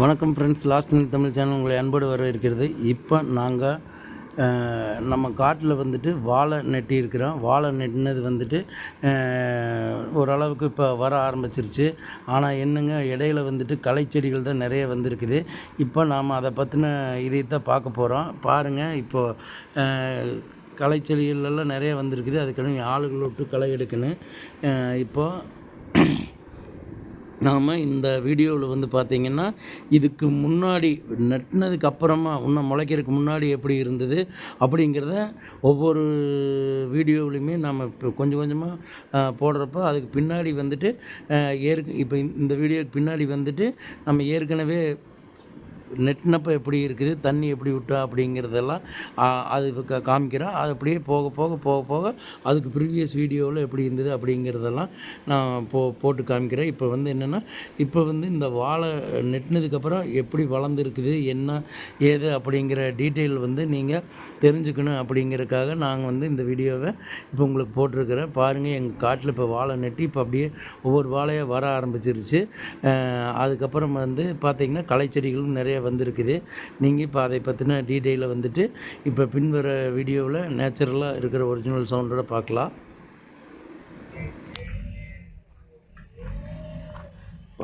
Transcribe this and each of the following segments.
வணக்கம் friends, last minute Tamil channel உங்களை அன்போடு வரவேற்கிறது. இப்போ நாங்கள் நம்ம காட்டில் வந்துட்டு வாழை நெட்டி இருக்கிறோம். வாழை நெட்டினது வந்துட்டு ஓரளவுக்கு இப்போ வர ஆரம்பிச்சிருச்சு. ஆனால் என்னங்க, இடையில வந்துட்டு களைச்செடிகள் தான் நிறைய வந்திருக்குது. இப்போ நாம் அதை பற்றின இதைத்தான் பார்க்க போகிறோம். பாருங்கள், இப்போது களைச்செடிகளெல்லாம் நிறைய வந்திருக்குது. அதுக்கான ஆளுகளை விட்டு களை எடுக்கணும். இப்போது நாம் இந்த வீடியோவில் வந்து பார்த்திங்கன்னா, இதுக்கு முன்னாடி நட்டினதுக்கு அப்புறமா இன்னும் முளைக்கிறதுக்கு முன்னாடி எப்படி இருந்தது அப்படிங்கிறத ஒவ்வொரு வீடியோவிலையுமே நம்ம இப்போ கொஞ்சம் கொஞ்சமாக போடுறப்போ அதுக்கு பின்னாடி வந்துட்டு இப்போ இந்த வீடியோக்கு பின்னாடி வந்துட்டு நம்ம ஏற்கனவே நெட்டினப்போ எப்படி இருக்குது, தண்ணி எப்படி விட்டா அப்படிங்கிறதெல்லாம் அது காமிக்கிறோம். அது அப்படியே போக போக போக போக அதுக்கு ப்ரீவியஸ் வீடியோவில் எப்படி இருந்தது அப்படிங்கிறதெல்லாம் நான் போட்டு காமிக்கிறேன். இப்போ வந்து என்னென்னா, இப்போ வந்து இந்த வாழை நெட்டினதுக்கப்புறம் எப்படி வளர்ந்துருக்குது, என்ன ஏது அப்படிங்கிற டீட்டெயில் வந்து நீங்கள் தெரிஞ்சுக்கணும் அப்படிங்கிறதுக்காக நாங்கள் வந்து இந்த வீடியோவை இப்போ உங்களுக்கு போட்டிருக்கிறேன். பாருங்கள், எங்கள் காட்டில் இப்போ வாழை நெட்டி இப்போ அப்படியே ஒவ்வொரு வாழையாக வர ஆரம்பிச்சிருச்சு. அதுக்கப்புறம் வந்து பார்த்திங்கன்னா களைச்செடிகளும் நிறைய வந்திருக்குது. நீங்கள் இப்போ அதை பற்றின டீட்டெயிலை வந்துட்டு இப்போ பின்வர வீடியோவில் நேச்சுரலாக இருக்கிற ஒரிஜினல் சவுண்டோட பார்க்கலாம்.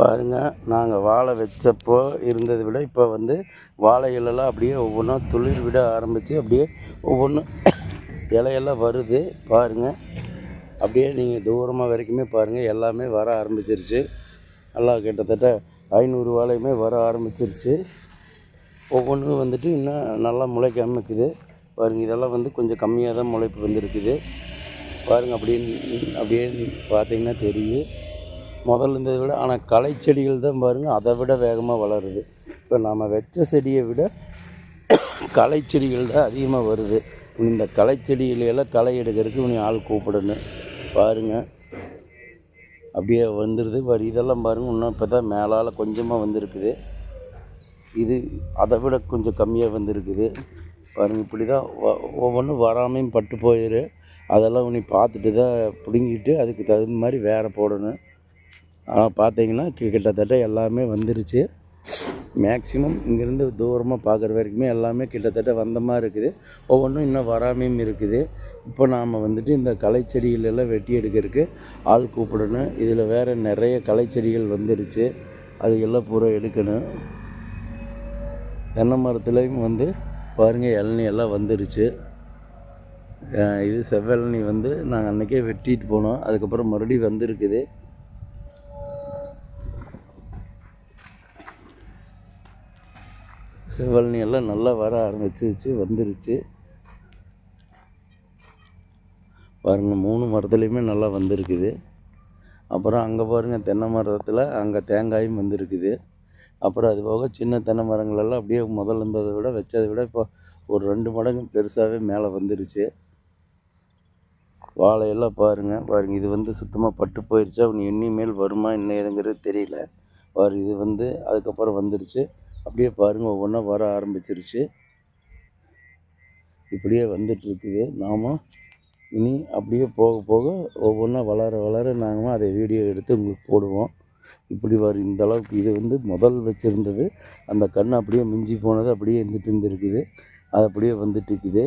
பாருங்கள், நாங்கள் வாழை வச்சப்போ இருந்ததை விட இப்போ வந்து வாழைகளெல்லாம் அப்படியே ஒவ்வொன்றா துளிர் விட ஆரம்பித்து அப்படியே ஒவ்வொன்றும் இலையெல்லாம் வருது. பாருங்கள், அப்படியே நீங்கள் தூரமாக வரைக்குமே பாருங்கள், எல்லாமே வர ஆரம்பிச்சிருச்சு. நல்லா கிட்டத்தட்ட 500 வாழையுமே வர ஆரம்பிச்சிருச்சு. ஒவ்வொன்றும் வந்துட்டு இன்னும் நல்லா முளைக்காமல் இருக்குது. பாருங்கள், இதெல்லாம் வந்து கொஞ்சம் கம்மியாக தான் முளைப்பு வந்துருக்குது. பாருங்கள், அப்படியே பார்த்திங்கன்னா தெரியும் முதல்ல இருந்ததை விட. ஆனால் களைச்செடிகள் தான் பாருங்கள் அதை விட வேகமாக வளருது. இப்போ நாம் வச்ச செடியை விட களைச்செடிகள் தான் அதிகமாக வருது. இந்த களைச்செடிகளெல்லாம் களை எடுக்கிறதுக்கு இன்னும் ஆள் கூப்பிடணும். பாருங்கள், அப்படியே வந்துடுது. இதெல்லாம் பாருங்கள், இன்னும் இப்போ தான் மேலால் கொஞ்சமாக வந்திருக்குது. இது அதை விட கொஞ்சம் கம்மியாக வந்திருக்குது. பாருங்கள், இப்படி தான் ஒவ்வொன்றும் வராமையும் பட்டு போயிடும். அதெல்லாம் நீ பார்த்துட்டு தான் பிடுங்கிட்டு அதுக்கு தகுந்த மாதிரி வேறு போடணும். ஆனால் பார்த்தீங்கன்னா கிட்டத்தட்ட எல்லாமே வந்துருச்சு. மேக்ஸிமம் இங்கேருந்து தூரமாக பார்க்குற வரைக்குமே எல்லாமே கிட்டத்தட்ட வந்த மாதிரி இருக்குது. ஒவ்வொன்றும் இன்னும் வராமையும் இருக்குது. இப்போ நாம் வந்துட்டு இந்த களைச்செடிகளெல்லாம் வெட்டி எடுக்கிறதுக்கு ஆள் கூப்பிடணும். இதில் வேறு நிறைய களைச்செடிகள் வந்துருச்சு, அது எல்லாம் பூரா எடுக்கணும். தென்னை மரத்துலேயும் வந்து பாருங்கள், இளநீ எல்லாம் வந்துருச்சு. இது செவ்வெளநீ வந்து நாங்கள் அன்றைக்கே வெட்டிட்டு போனோம். அதுக்கப்புறம் மறுபடியும் வந்திருக்குது. செவ்வெளநீ எல்லாம் நல்லா வர ஆரம்பிச்சிருச்சு, வந்துருச்சு. பாருங்கள், 3 மரத்துலேயுமே நல்லா வந்திருக்குது. அப்புறம் அங்கே பாருங்கள், தென்னை மரத்தில் அங்கே தேங்காயும் வந்திருக்குது. அப்புறம் அது போக சின்ன தென்னை மரங்களெல்லாம் அப்படியே முதல்ல இருந்ததை விட வச்சதை விட இப்போ ஒரு 2 மடங்கு பெருசாகவே மேலே வந்துருச்சு. வாழையெல்லாம் பாருங்கள், இது வந்து சுத்தமாக பட்டு போயிடுச்சு. அவனு இனிமேல் வருமா என்ன ஏதுங்கிறது தெரியல. இது வந்து அதுக்கப்புறம் வந்துருச்சு. அப்படியே பாருங்கள், ஒவ்வொன்றா வர ஆரம்பிச்சிருச்சு. இப்படியே வந்துட்டுருக்குது. நாம் இனி அப்படியே போக போக ஒவ்வொன்றா வளர வளர நாங்கள் அதை வீடியோ எடுத்து உங்களுக்கு போடுவோம். இப்படி இந்த அளவுக்கு இது வந்து முதல் வச்சுருந்தது. அந்த கன்று அப்படியே மிஞ்சி போனது அப்படியே இருந்துருக்குது. அது அப்படியே வந்துட்டுருக்குது.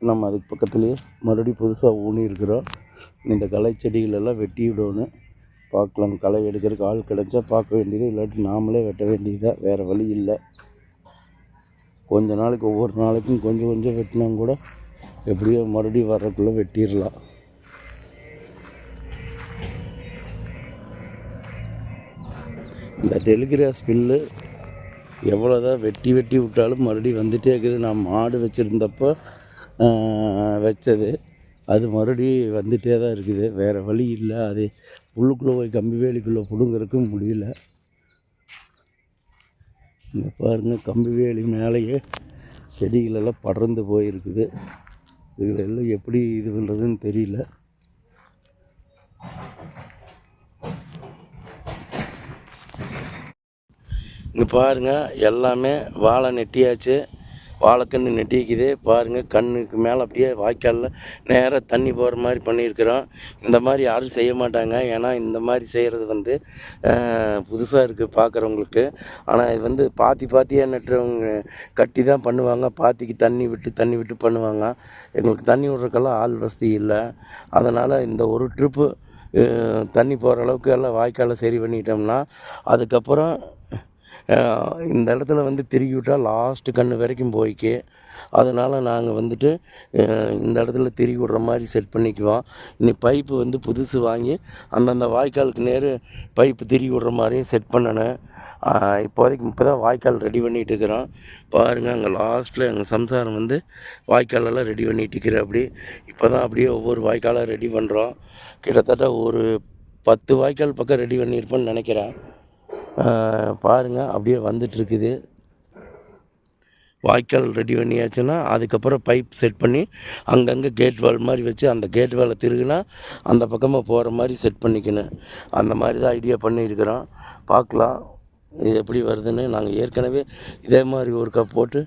நம்ம அதுக்கு பக்கத்துலேயே மறுபடியும் புதுசாக ஊனியிருக்கிறோம். இந்த களைச்செடிகளெல்லாம் வெட்டி விடணும். பார்க்கலாம், களை எடுக்கிறதுக்கு ஆள் கிடச்சா பார்க்க வேண்டியது, இல்லாட்டி நாமளே வெட்ட வேண்டியதாக, வேறு வழி இல்லை. கொஞ்ச நாளைக்கு ஒவ்வொரு நாளைக்கும் கொஞ்சம் கொஞ்சம் வெட்டினா கூட எப்படியோ மறுபடியும் வர்றதுக்குள்ளே வெட்டிடலாம். இந்த டெலிகிராஸ் பில்லு எவ்வளோ தான் வெட்டி விட்டாலும் மறுபடியும் வந்துகிட்டே இருக்குது. நான் மாடு வச்சுருந்தப்போ வச்சது, அது மறுபடியும் வந்துகிட்டே தான் இருக்குது. வேறு வழி இல்லை. அது உள்ளுக்குள்ளே போய் கம்பி வேலிக்குள்ளே பிடுங்கிறதுக்கும் முடியல. இங்கே பாருங்கள், கம்பி வேலி மேலேயே செடிகளெல்லாம் படர்ந்து போயிருக்குது. இதுகளெல்லாம் எப்படி இது பண்ணுறதுன்னு தெரியல. இங்கே பாருங்கள், எல்லாமே வாழை நெட்டியாச்சு. வாழைக்கன்று நெட்டிக்குது பாருங்கள். கண்ணுக்கு மேலே அப்படியே வாய்க்காலில் நேராக தண்ணி போகிற மாதிரி பண்ணியிருக்கிறோம். இந்த மாதிரி யாரும் செய்ய மாட்டாங்க. ஏன்னா இந்த மாதிரி செய்கிறது வந்து புதுசாக இருக்குது பார்க்குறவங்களுக்கு. ஆனால் இது வந்து பாத்தியாக நட்டுறவங்க கட்டி தான் பண்ணுவாங்க. பாத்திக்கு தண்ணி விட்டு பண்ணுவாங்க. எங்களுக்கு தண்ணி விட்றதுக்கெல்லாம் ஆள் வசதி இல்லை. அதனால் இந்த ஒரு ட்ரிப்பு தண்ணி போகிற அளவுக்கு எல்லாம் வாய்க்காலை சரி பண்ணிட்டோம்னா அதுக்கப்புறம் இந்த இடத்துல வந்து திருக்கி விட்டால் லாஸ்ட்டு கன்று வரைக்கும் போய்க்கு. அதனால் நாங்கள் வந்துட்டு இந்த இடத்துல திருக்கி விட்ற மாதிரி செட் பண்ணிக்குவோம். இனி பைப்பு வந்து புதுசு வாங்கி அந்தந்த வாய்க்காலுக்கு நேர் பைப்பு திருக்கி விட்ற மாதிரியும் செட் பண்ணணும். இப்போதைக்கு இப்போ தான் வாய்க்கால் ரெடி பண்ணிகிட்டு இருக்கிறோம். பாருங்கள், அங்கே லாஸ்ட்டில் எங்கள் சம்சாரம் வந்து வாய்க்காலெல்லாம் ரெடி பண்ணிகிட்டு இருக்கிற அப்படி இப்போ தான் அப்படியே ஒவ்வொரு வாய்க்காலாக ரெடி பண்ணுறோம். கிட்டத்தட்ட ஒரு 10 வாய்க்கால் பக்கம் ரெடி பண்ணியிருப்போன்னு நினைக்கிறேன். பாருங்கள், அப்படியே வந்துட்டுருக்குது. வாய்க்கால் ரெடி பண்ணியாச்சுன்னா அதுக்கப்புறம் பைப் செட் பண்ணி அங்கங்கே கேட் வால் மாதிரி வச்சு அந்த கேட் வாலை திருகுனா அந்த பக்கமாக போகிற மாதிரி செட் பண்ணிக்கணும். அந்த மாதிரி தான் ஐடியா பண்ணியிருக்கிறோம். பார்க்கலாம் இது எப்படி வருதுன்னு. நாங்கள் ஏற்கனவே இதே மாதிரி ஒரு கப் போட்டு